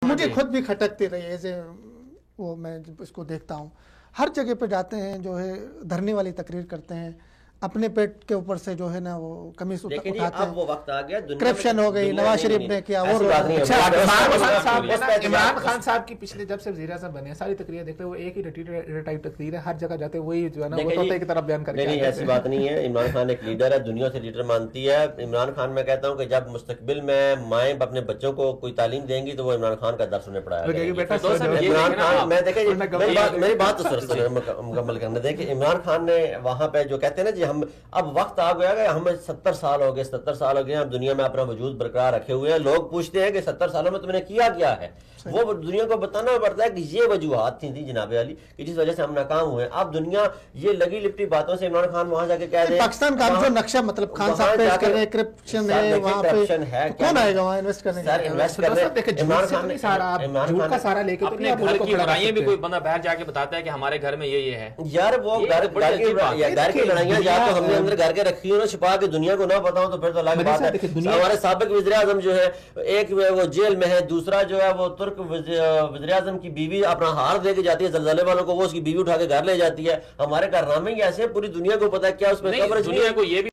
مجھے خود بھی کھٹکتی رہی ہے، وہ میں جب اس کو دیکھتا ہوں ہر جگہ پہ جاتے ہیں جو ہے دھرنے والی تقریر کرتے ہیں، اپنے پیٹ کے اوپر سے جو ہے نا وہ قمیص اٹھاتے ہیں. اب وہ وقت آ گیا کرپشن ہو گئی، نواز شریف نے کیا. اور عمران خان صاحب کی پچھلے جب سے وزیر اعظم بنے ساری تقریریں دیکھتے ہیں وہ ایک ہی ٹائپ تقریر ہے، ہر جگہ جاتے ہیں وہی جو ہے نا وہ طوطے کی طرح بیان کر کے. نہیں ایسی بات نہیں ہے. عمران خان ایک لیڈر ہے، دنیا سے لیڈر مانتی ہے. عمران خان میں کہتا ہوں کہ جب مستقبل میں مائیں اپنے بچوں کو کوئی تعلیم دیں گی تو وہ عمران خان کا درس انہیں پڑھایا گا. عمران خان میں دیکھیں میری بات تو مکمل کرنے دیں کہ عمران خان نے وہاں پہ جو کہتے ہیں نا جی ہم اب وقت آ گیا کہ ہمیں 70 سال ہو گئے، 70 سال ہو گئے ہم دنیا میں اپنا وجود برقرار رکھے ہوئے ہیں. لوگ پوچھتے ہیں کہ 70 سالوں میں تم نے کیا کیا ہے. وہ دنیا کو بتانا پڑتا ہے کہ یہ وجوہات تھی جناب علی کہ جس وجہ سے ہم ناکام ہوئے. اب دنیا یہ لگی لپٹی باتوں سے عمران خان وہاں جا کے کہہ دے پاکستان کا جو نقشہ مطلب خان صاحب پیش کر رہے ہیں کرپشن ہے، وہاں پہ کون آئے گا وہاں انویسٹ کرنے سر انویسٹ کرنے. عمران خان نے سارا جھوٹ کا سارا لے کے اپنے گھر کی لڑائیاں بھی کوئی بندہ باہر جا کے بتاتا ہے کہ ہمارے گھر میں یہ ہے. یار وہ گھر کی لڑائیاں یا تو ہم نے اندر گھر کے رکھی ہو نا چھپا کے دنیا کو نہ پتا ہو تو پھر تو الگ بات ہے. ہمارے سابق وزیر اعظم جو ہے ایک وہ جیل میں ہے، دوسرا جو ہے وہ ترک وزیر اعظم کی بیوی اپنا ہار دے کے جاتی ہے زلزلے والوں کو، وہ اس کی بیوی اٹھا کے گھر لے جاتی ہے. ہمارے کارنامے ہی ایسے پوری دنیا کو پتا ہے کیا اس میں دنیا کو یہ بھی